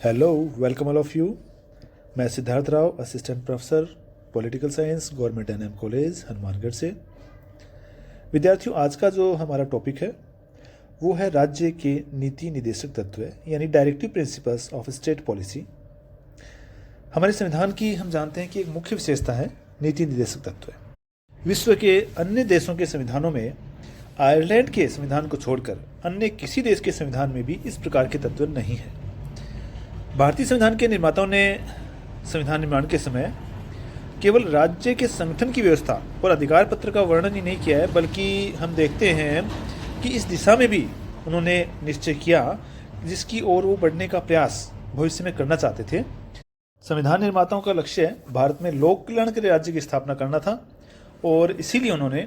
Hello, welcome all of you. मैं Siddharth Rao, assistant professor political science, government NM college Hanumangarh से। विद्यार्थियों, आज का जो हमारा टॉपिक है वो है राज्य के नीति निदेशक तत्व, यानी directive principles of state policy. हमारे संविधान की हम जानते हैं कि एक मुख्य विशेषता है नीति निदेशक तत्व। विश्व के अन्य देशों के संविधानों में आयरलैंड के संविधान को छोड़कर अन्य किसी देश के संविधान में भी इस प्रकार के तत्व नहीं है। भारतीय संविधान के निर्माताओं ने संविधान निर्माण के समय केवल राज्य के संगठन की व्यवस्था और अधिकार पत्र का वर्णन ही नहीं किया है, बल्कि हम देखते हैं कि इस दिशा में भी उन्होंने निश्चय किया जिसकी ओर वो बढ़ने का प्रयास भविष्य में करना चाहते थे। संविधान निर्माताओं का लक्ष्य भारत में लोक कल्याणकारी राज्य की स्थापना करना था और इसीलिए उन्होंने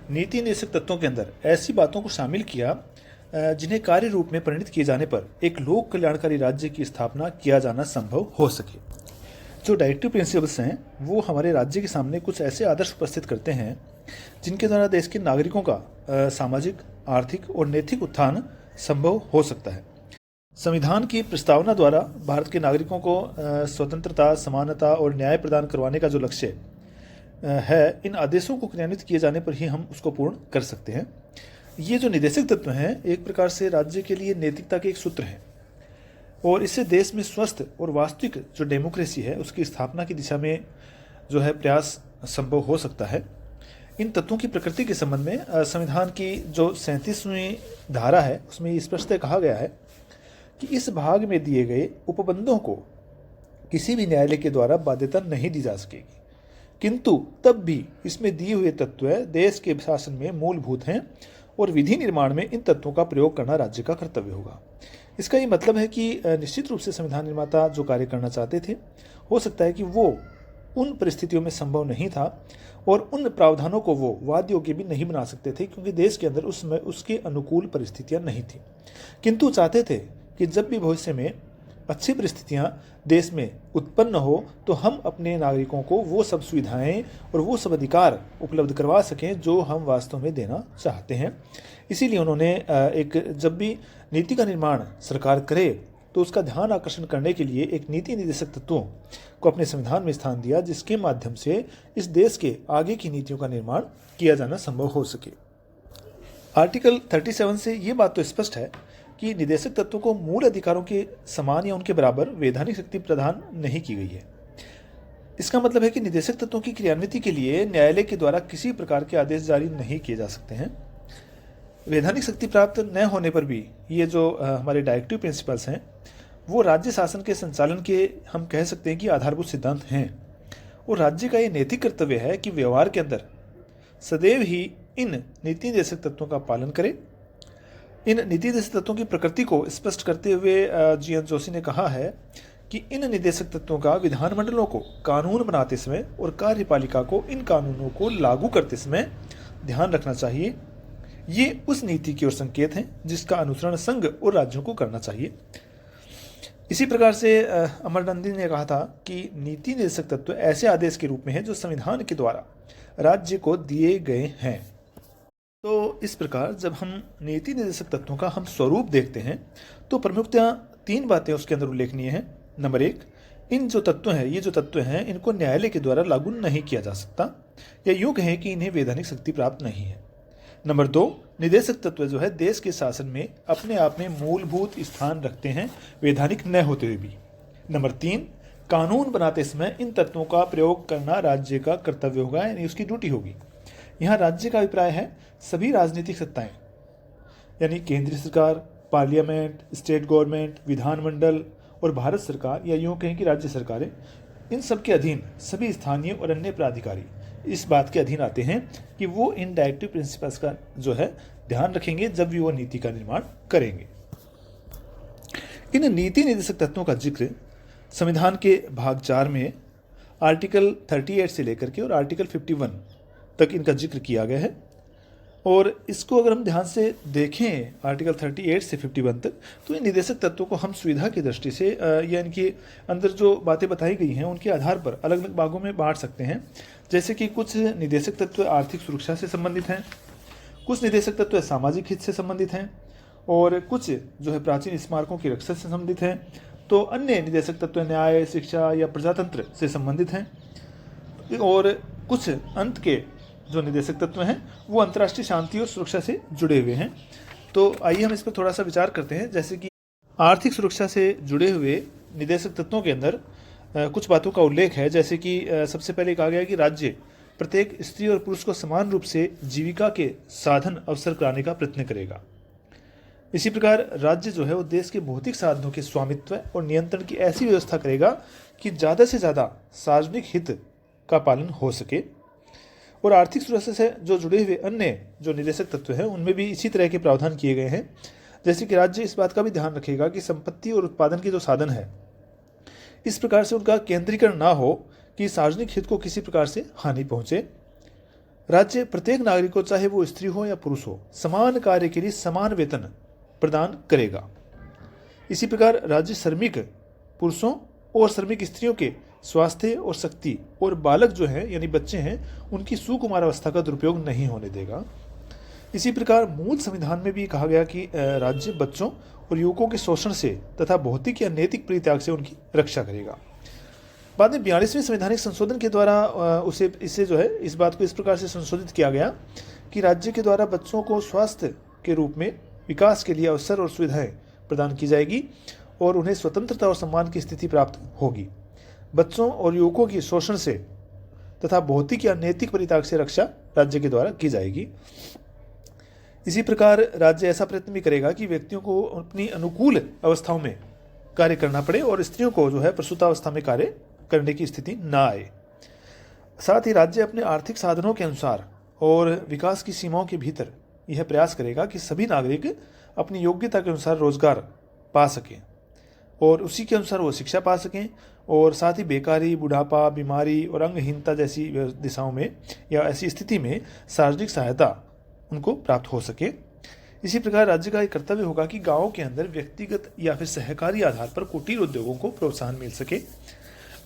नीति निदेशक तत्वों के अंदर ऐसी बातों को शामिल किया जिन्हें कार्य रूप में परिणित किए जाने पर एक लोक कल्याणकारी राज्य की स्थापना किया जाना संभव हो सके। जो डायरेक्टिव प्रिंसिपल्स हैं वो हमारे राज्य के सामने कुछ ऐसे आदर्श उपस्थित करते हैं जिनके द्वारा देश के नागरिकों का सामाजिक, आर्थिक और नैतिक उत्थान संभव हो सकता है। संविधान की प्रस्तावना द्वारा भारत के नागरिकों को स्वतंत्रता, समानता और न्याय प्रदान करवाने का जो लक्ष्य है, इन आदेशों को क्रियान्वित किए जाने पर ही हम उसको पूर्ण कर सकते हैं। ये जो निदेशक तत्व हैं एक प्रकार से राज्य के लिए नैतिकता के एक सूत्र हैं और इससे देश में स्वस्थ और वास्तविक जो डेमोक्रेसी है उसकी स्थापना की दिशा में जो है प्रयास संभव हो सकता है। इन तत्वों की प्रकृति के संबंध में संविधान की जो 37वीं धारा है उसमें स्पष्टतः कहा गया है कि इस भाग में दिए गए उपबंधों को किसी भी न्यायालय के द्वारा बाध्यता नहीं दी जा सकेगी, किंतु तब भी इसमें दिए हुए तत्व देश के शासन में मूलभूत हैं और विधि निर्माण में इन तत्वों का प्रयोग करना राज्य का कर्तव्य होगा। इसका ये मतलब है कि निश्चित रूप से संविधान निर्माता जो कार्य करना चाहते थे हो सकता है कि वो उन परिस्थितियों में संभव नहीं था और उन प्रावधानों को वो वाद योग्य भी नहीं बना सकते थे क्योंकि देश के अंदर उस समय उसके अनुकूल परिस्थितियां नहीं थी, किंतु चाहते थे कि जब भी भविष्य में अच्छी परिस्थितियां देश में उत्पन्न हो तो हम अपने नागरिकों को वो सब सुविधाएं और वो सब अधिकार उपलब्ध करवा सकें जो हम वास्तव में देना चाहते हैं। इसीलिए उन्होंने जब भी नीति का निर्माण सरकार करे तो उसका ध्यान आकर्षण करने के लिए एक नीति निदेशक तत्वों को अपने संविधान में स्थान दिया जिसके माध्यम से इस देश के आगे की नीतियों का निर्माण किया जाना संभव हो सके। आर्टिकल 37 से ये बात तो स्पष्ट है कि निदेशक तत्वों को मूल अधिकारों के समान या उनके बराबर वैधानिक शक्ति प्रदान नहीं की गई है। इसका मतलब है कि निदेशक तत्वों की क्रियान्विति के लिए न्यायालय के द्वारा किसी प्रकार के आदेश जारी नहीं किए जा सकते हैं। वैधानिक शक्ति प्राप्त न होने पर भी ये जो हमारे डायरेक्टिव प्रिंसिपल्स हैं वो राज्य शासन के संचालन के हम कह सकते हैं कि आधारभूत सिद्धांत हैं और राज्य का ये नैतिक कर्तव्य है कि व्यवहार के अंदर सदैव ही इन नीति निदेशक तत्वों का पालन करे। इन नीति निदेशक तत्वों की प्रकृति को स्पष्ट करते हुए जी.एन. जोशी ने कहा है कि इन निदेशक तत्वों का विधानमंडलों को कानून बनाते समय और कार्यपालिका को इन कानूनों को लागू करते समय ध्यान रखना चाहिए। ये उस नीति की ओर संकेत हैं जिसका अनुसरण संघ और राज्यों को करना चाहिए। इसी प्रकार से अमरनंदी ने कहा था कि नीति निदेशक तत्व ऐसे आदेश के रूप में है जो संविधान के द्वारा राज्य को दिए गए हैं। तो इस प्रकार जब हम नीति निदेशक तत्वों का हम स्वरूप देखते हैं तो प्रमुखतः 3 बातें उसके अंदर उल्लेखनीय हैं। नंबर 1, इन जो तत्व हैं ये जो तत्व हैं इनको न्यायालय के द्वारा लागू नहीं किया जा सकता या यूँ कहें कि इन्हें वैधानिक शक्ति प्राप्त नहीं है। नंबर 2, निदेशक तत्व जो है देश के शासन में अपने आप में मूलभूत स्थान रखते हैं वैधानिक न होते हुए भी। नंबर 3, कानून बनाते समय इन तत्वों का प्रयोग करना राज्य का कर्तव्य होगा, यानी उसकी ड्यूटी होगी। यहाँ राज्य का अभिप्राय है सभी राजनीतिक सत्ताएं, यानी केंद्रीय सरकार, पार्लियामेंट, स्टेट गवर्नमेंट, विधानमंडल और भारत सरकार या यूँ कहें कि राज्य सरकारें, इन सब के अधीन सभी स्थानीय और अन्य प्राधिकारी इस बात के अधीन आते हैं कि वो इन डायरेक्टिव प्रिंसिपल्स का जो है ध्यान रखेंगे जब भी वो नीति का निर्माण करेंगे। इन नीति निदेशक तत्वों का जिक्र संविधान के भाग 4 में आर्टिकल 38 से लेकर के और आर्टिकल 51 तक इनका जिक्र किया गया है और इसको अगर हम ध्यान से देखें आर्टिकल 38 से 51 तक तो इन निदेशक तत्वों को हम सुविधा की दृष्टि से या इनके अंदर जो बातें बताई गई हैं उनके आधार पर अलग अलग भागों में बांट सकते हैं। जैसे कि कुछ निदेशक तत्व आर्थिक सुरक्षा से संबंधित हैं, कुछ निदेशक तत्व सामाजिक हित से संबंधित हैं और कुछ जो है प्राचीन स्मारकों की रक्षा से संबंधित हैं। तो अन्य निदेशक तत्व न्याय, शिक्षा या प्रजातंत्र से संबंधित हैं और कुछ अंत के जो निदेशक तत्व हैं वो अंतर्राष्ट्रीय शांति और सुरक्षा से जुड़े हुए हैं। तो आइए हम इस पर थोड़ा सा विचार करते हैं। जैसे कि आर्थिक सुरक्षा से जुड़े हुए निदेशक तत्वों के अंदर कुछ बातों का उल्लेख है। जैसे कि सबसे पहले कहा गया है कि राज्य प्रत्येक स्त्री और पुरुष को समान रूप से जीविका के साधन अवसर कराने का प्रयत्न करेगा। इसी प्रकार राज्य जो है वो देश के भौतिक साधनों के स्वामित्व और नियंत्रण की ऐसी व्यवस्था करेगा कि ज़्यादा से ज़्यादा सार्वजनिक हित का पालन हो सके। और आर्थिक सुरक्षा से जो जुड़े हुए अन्य जो निदेशक तत्व हैं उनमें भी इसी तरह के प्रावधान किए गए हैं। जैसे कि राज्य इस बात का भी ध्यान रखेगा कि संपत्ति और उत्पादन के जो साधन है इस प्रकार से उनका केंद्रीकरण ना हो कि सार्वजनिक हित को किसी प्रकार से हानि पहुंचे। राज्य प्रत्येक नागरिक को, चाहे वो स्त्री हो या पुरुष हो, समान कार्य के लिए समान वेतन प्रदान करेगा। इसी प्रकार राज्य श्रमिक पुरुषों और श्रमिक स्त्रियों के स्वास्थ्य और शक्ति और बालक जो हैं यानी बच्चे हैं उनकी सुकुमार अवस्था का दुरुपयोग नहीं होने देगा। इसी प्रकार मूल संविधान में भी कहा गया कि राज्य बच्चों और युवकों के शोषण से तथा भौतिक या नैतिक परित्याग से उनकी रक्षा करेगा। बाद में 42वें संवैधानिक संशोधन के द्वारा इसे जो है इस बात को इस प्रकार से संशोधित किया गया कि राज्य के द्वारा बच्चों को स्वास्थ्य के रूप में विकास के लिए अवसर और सुविधाएं प्रदान की जाएगी और उन्हें स्वतंत्रता और सम्मान की स्थिति प्राप्त होगी। बच्चों और युवकों की शोषण से तथा भौतिक या नैतिक परित्याग से रक्षा राज्य के द्वारा की जाएगी। इसी प्रकार राज्य ऐसा प्रयत्न भी करेगा कि व्यक्तियों को अपनी अनुकूल अवस्थाओं में कार्य करना पड़े और स्त्रियों को जो है प्रसूतावस्था में कार्य करने की स्थिति ना आए। साथ ही राज्य अपने आर्थिक साधनों के अनुसार और विकास की सीमाओं के भीतर यह प्रयास करेगा कि सभी नागरिक अपनी योग्यता के अनुसार रोजगार पा सकें और उसी के अनुसार वो शिक्षा पा सकें और साथ ही बेकारी, बुढ़ापा, बीमारी और अंगहीनता जैसी दिशाओं में या ऐसी स्थिति में सार्वजनिक सहायता उनको प्राप्त हो सके। इसी प्रकार राज्य का एक कर्तव्य होगा कि गाँवों के अंदर व्यक्तिगत या फिर सहकारी आधार पर कुटीर उद्योगों को प्रोत्साहन मिल सके।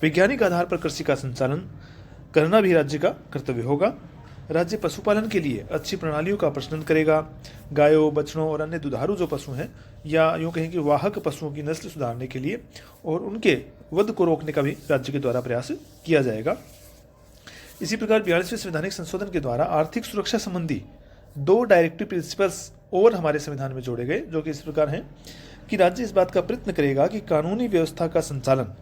वैज्ञानिक आधार पर कृषि का संचालन करना भी राज्य का कर्तव्य होगा। राज्य पशुपालन के लिए अच्छी प्रणालियों का प्रचलन करेगा। गायों, बछड़ों और अन्य दुधारू जो पशु हैं या यूँ कहें कि वाहक पशुओं की नस्ल सुधारने के लिए और उनके वध को रोकने का भी राज्य के द्वारा प्रयास किया जाएगा। इसी प्रकार 42वें संवैधानिक संशोधन के द्वारा आर्थिक सुरक्षा संबंधी 2 डायरेक्टिव प्रिंसिपल्स और हमारे संविधान में जोड़े गए, जो कि इस प्रकार हैं कि राज्य इस बात का प्रयत्न करेगा कि कानूनी व्यवस्था का संचालन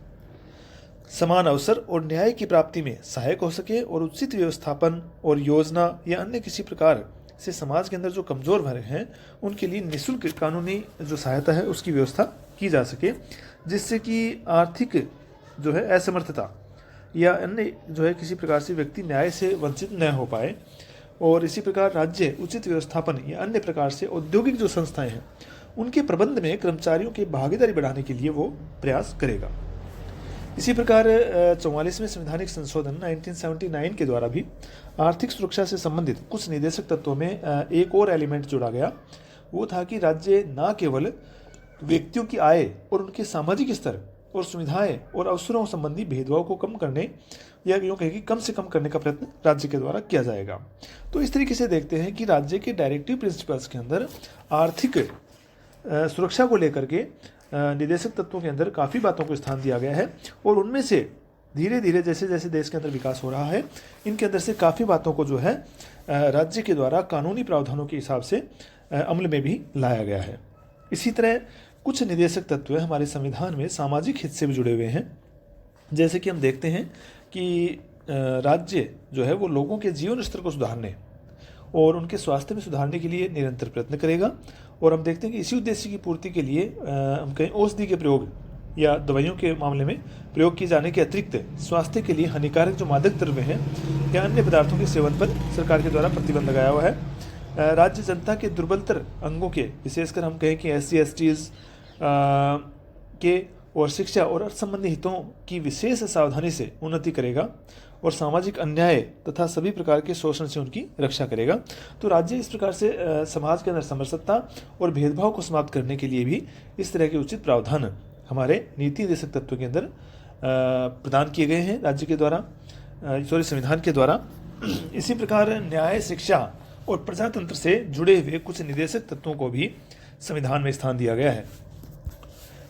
समान अवसर और न्याय की प्राप्ति में सहायक हो सके और उचित व्यवस्थापन और योजना या अन्य किसी प्रकार से समाज के अंदर जो कमजोर वर्ग हैं उनके लिए निःशुल्क कानूनी जो सहायता है उसकी व्यवस्था की जा सके, जिससे कि आर्थिक जो है असमर्थता या अन्य जो है किसी प्रकार से व्यक्ति न्याय से वंचित न हो पाए। और इसी प्रकार राज्य उचित व्यवस्थापन या अन्य प्रकार से औद्योगिक जो संस्थाएं हैं उनके प्रबंध में कर्मचारियों की भागीदारी बढ़ाने के लिए वो प्रयास करेगा। इसी प्रकार 44वें संवैधानिक संशोधन 1979 के द्वारा भी आर्थिक सुरक्षा से संबंधित कुछ निदेशक तत्वों में एक और एलिमेंट जोड़ा गया। वो था कि राज्य न केवल व्यक्तियों की आय और उनके सामाजिक स्तर और सुविधाएं और अवसरों संबंधी भेदभाव को कम करने या यूँ कहें कि कम से कम करने का प्रयत्न राज्य के द्वारा किया जाएगा। तो इस तरीके से देखते हैं कि राज्य के डायरेक्टिव प्रिंसिपल्स के अंदर आर्थिक सुरक्षा को लेकर के निदेशक तत्वों के अंदर काफ़ी बातों को स्थान दिया गया है और उनमें से धीरे धीरे जैसे जैसे देश के अंदर विकास हो रहा है इनके अंदर से काफ़ी बातों को जो है राज्य के द्वारा कानूनी प्रावधानों के हिसाब से अमल में भी लाया गया है। इसी तरह कुछ निदेशक तत्व हमारे संविधान में सामाजिक हित से भी जुड़े हुए हैं। जैसे कि हम देखते हैं कि राज्य जो है वो लोगों के जीवन स्तर को सुधारने और उनके स्वास्थ्य में सुधारने के लिए निरंतर प्रयत्न करेगा। और हम देखते हैं कि इसी उद्देश्य की पूर्ति के लिए हम कहें औषधि के प्रयोग या दवाइयों के मामले में प्रयोग किए जाने के अतिरिक्त स्वास्थ्य के लिए हानिकारक जो मादक द्रव्य हैं या अन्य पदार्थों के सेवन पर सरकार के द्वारा प्रतिबंध लगाया हुआ है। राज्य जनता के दुर्बलतर अंगों के, विशेषकर हम कहें कि SC STs के और शिक्षा और अर्थ संबंधी हितों की विशेष सावधानी से उन्नति करेगा और सामाजिक अन्याय तथा सभी प्रकार के शोषण से उनकी रक्षा करेगा। तो राज्य इस प्रकार से समाज के अंदर समरसता और भेदभाव को समाप्त करने के लिए भी इस तरह के उचित प्रावधान हमारे नीति निदेशक तत्व के अंदर प्रदान किए गए हैं राज्य के द्वारा, संविधान के द्वारा। इसी प्रकार न्याय, शिक्षा और प्रजातंत्र से जुड़े हुए कुछ निदेशक तत्वों को भी संविधान में स्थान दिया गया है।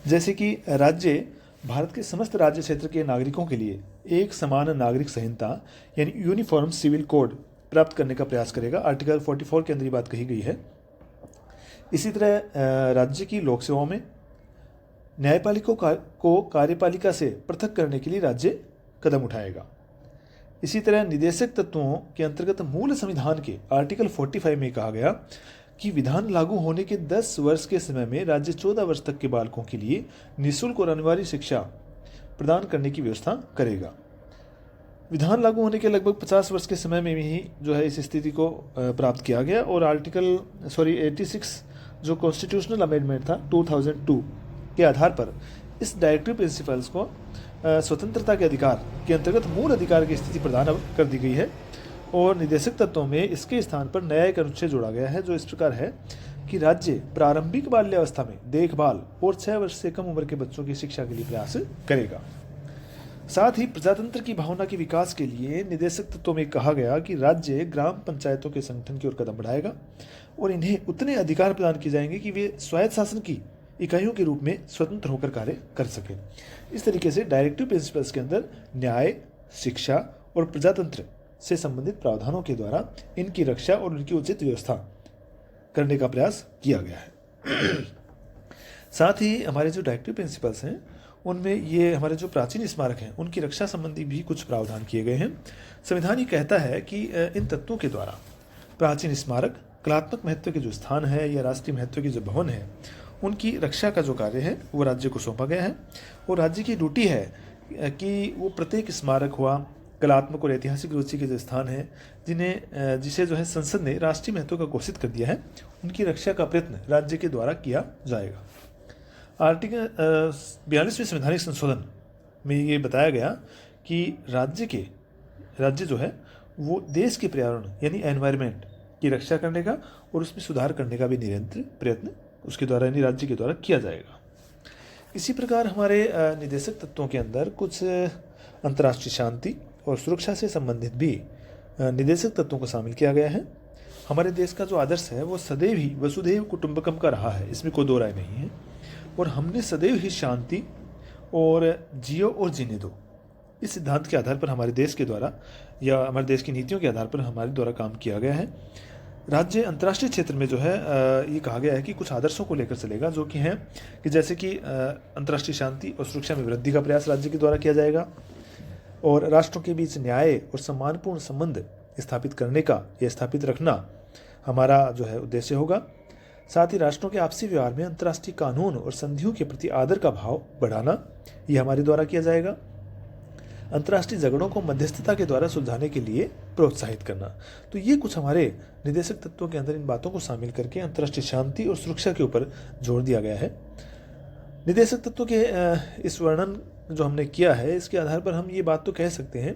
जैसे कि राज्य भारत के समस्त राज्य क्षेत्र के नागरिकों के लिए एक समान नागरिक संहिता यानी यूनिफॉर्म सिविल कोड प्राप्त करने का प्रयास करेगा। आर्टिकल 44 के अंदर ये बात कही गई है। इसी तरह राज्य की लोक सेवाओं में न्यायपालिका को कार्यपालिका से पृथक करने के लिए राज्य कदम उठाएगा। इसी तरह निदेशक तत्वों के अंतर्गत मूल संविधान के आर्टिकल 45 में कहा गया कि विधान लागू होने के 10 वर्ष के समय में राज्य 14 वर्ष तक के बालकों के लिए निःशुल्क और अनिवार्य शिक्षा प्रदान करने की व्यवस्था करेगा। विधान लागू होने के लगभग 50 वर्ष के समय में ही जो है इस स्थिति को प्राप्त किया गया और 86 जो कॉन्स्टिट्यूशनल अमेंडमेंट था 2002 के आधार पर इस डायरेक्टिव प्रिंसिपल्स को स्वतंत्रता के अधिकार के अंतर्गत मूल अधिकार की स्थिति प्रदान कर दी गई है और निदेशक तत्वों में इसके स्थान पर नया एक अनुच्छेद जोड़ा गया है जो इस प्रकार है कि राज्य प्रारंभिक बाल्यावस्था में देखभाल और 6 वर्ष से कम उम्र के बच्चों की शिक्षा के लिए प्रयास करेगा। साथ ही प्रजातंत्र की भावना के विकास के लिए निदेशक तत्वों में कहा गया कि राज्य ग्राम पंचायतों के संगठन की ओर कदम बढ़ाएगा और इन्हें उतने अधिकार प्रदान किए जाएंगे कि वे स्वायत्त शासन की इकाइयों के रूप में स्वतंत्र होकर कार्य कर सकें। इस तरीके से डायरेक्टिव प्रिंसिपल्स के अंदर न्याय, शिक्षा और प्रजातंत्र से संबंधित प्रावधानों के द्वारा इनकी रक्षा और उनकी उचित व्यवस्था करने का प्रयास किया गया है। साथ ही हमारे जो डायरेक्टिव प्रिंसिपल्स हैं उनमें ये हमारे जो प्राचीन स्मारक हैं उनकी रक्षा संबंधी भी कुछ प्रावधान किए गए हैं। संविधान ये कहता है कि इन तत्वों के द्वारा प्राचीन स्मारक, कलात्मक महत्व के जो स्थान है या राष्ट्रीय महत्व के जो भवन है उनकी रक्षा का जो कार्य है वो राज्य को सौंपा गया है और राज्य की ड्यूटी है कि वो प्रत्येक स्मारक हुआ, कलात्मक और ऐतिहासिक रुचि के जो स्थान हैं जिसे जो है संसद ने राष्ट्रीय महत्व का घोषित कर दिया है उनकी रक्षा का प्रयत्न राज्य के द्वारा किया जाएगा। आर्टिकल 42वें संवैधानिक संशोधन में ये बताया गया कि राज्य जो है वो देश के पर्यावरण यानी एनवायरनमेंट की रक्षा करने का और उसमें सुधार करने का भी निरंतर प्रयत्न उसके द्वारा यानी राज्य के द्वारा किया जाएगा। इसी प्रकार हमारे निदेशक तत्वों के अंदर कुछ अंतर्राष्ट्रीय शांति और सुरक्षा से संबंधित भी निदेशक तत्वों को शामिल किया गया है। हमारे देश का जो आदर्श है वो सदैव ही वसुधैव कुटुंबकम का रहा है, इसमें कोई दो राय नहीं है और हमने सदैव ही शांति और जियो और जीने दो इस सिद्धांत के आधार पर हमारे देश के द्वारा या हमारे देश की नीतियों के आधार पर हमारे द्वारा काम किया गया है। राज्य अंतर्राष्ट्रीय क्षेत्र में जो है ये कहा गया है कि कुछ आदर्शों को लेकर चलेगा जो कि हैं कि जैसे कि अंतर्राष्ट्रीय शांति और सुरक्षा में वृद्धि का प्रयास राज्य के द्वारा किया जाएगा और राष्ट्रों के बीच न्याय और सम्मानपूर्ण संबंध स्थापित करने का या स्थापित रखना हमारा जो है उद्देश्य होगा। साथ ही राष्ट्रों के आपसी व्यवहार में अंतर्राष्ट्रीय कानून और संधियों के प्रति आदर का भाव बढ़ाना ये हमारे द्वारा किया जाएगा। अंतर्राष्ट्रीय झगड़ों को मध्यस्थता के द्वारा सुलझाने के लिए प्रोत्साहित करना। तो ये कुछ हमारे निदेशक तत्वों के अंदर इन बातों को शामिल करके अंतर्राष्ट्रीय शांति और सुरक्षा के ऊपर जोर दिया गया है। निदेशक तत्वों के इस वर्णन जो हमने किया है इसके आधार पर हम ये बात तो कह सकते हैं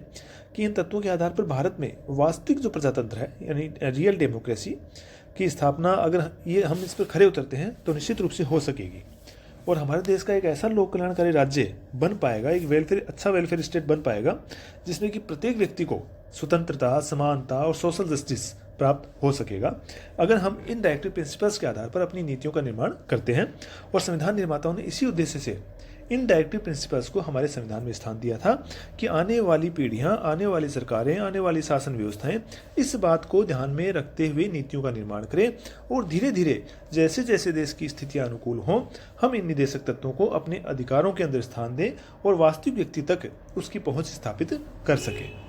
कि इन तत्वों के आधार पर भारत में वास्तविक जो प्रजातंत्र है यानी रियल डेमोक्रेसी की स्थापना अगर ये हम इस पर खरे उतरते हैं तो निश्चित रूप से हो सकेगी और हमारे देश का एक ऐसा लोक कल्याणकारी राज्य बन पाएगा, एक अच्छा वेलफेयर स्टेट बन पाएगा जिसमें कि प्रत्येक व्यक्ति को स्वतंत्रता, समानता और सोशल जस्टिस प्राप्त हो सकेगा अगर हम इन डायरेक्टिव प्रिंसिपल्स के आधार पर अपनी नीतियों का निर्माण करते हैं। और संविधान निर्माताओं ने इसी उद्देश्य से इन डायरेक्टिव प्रिंसिपल्स को हमारे संविधान में स्थान दिया था कि आने वाली पीढ़ियां, आने वाली सरकारें, आने वाली शासन व्यवस्थाएं इस बात को ध्यान में रखते हुए नीतियों का निर्माण करें और धीरे धीरे जैसे जैसे देश की स्थितियां अनुकूल हों हम इन निदेशक तत्वों को अपने अधिकारों के अंदर स्थान दें और वास्तविक व्यक्ति तक उसकी पहुंच स्थापित कर सकें।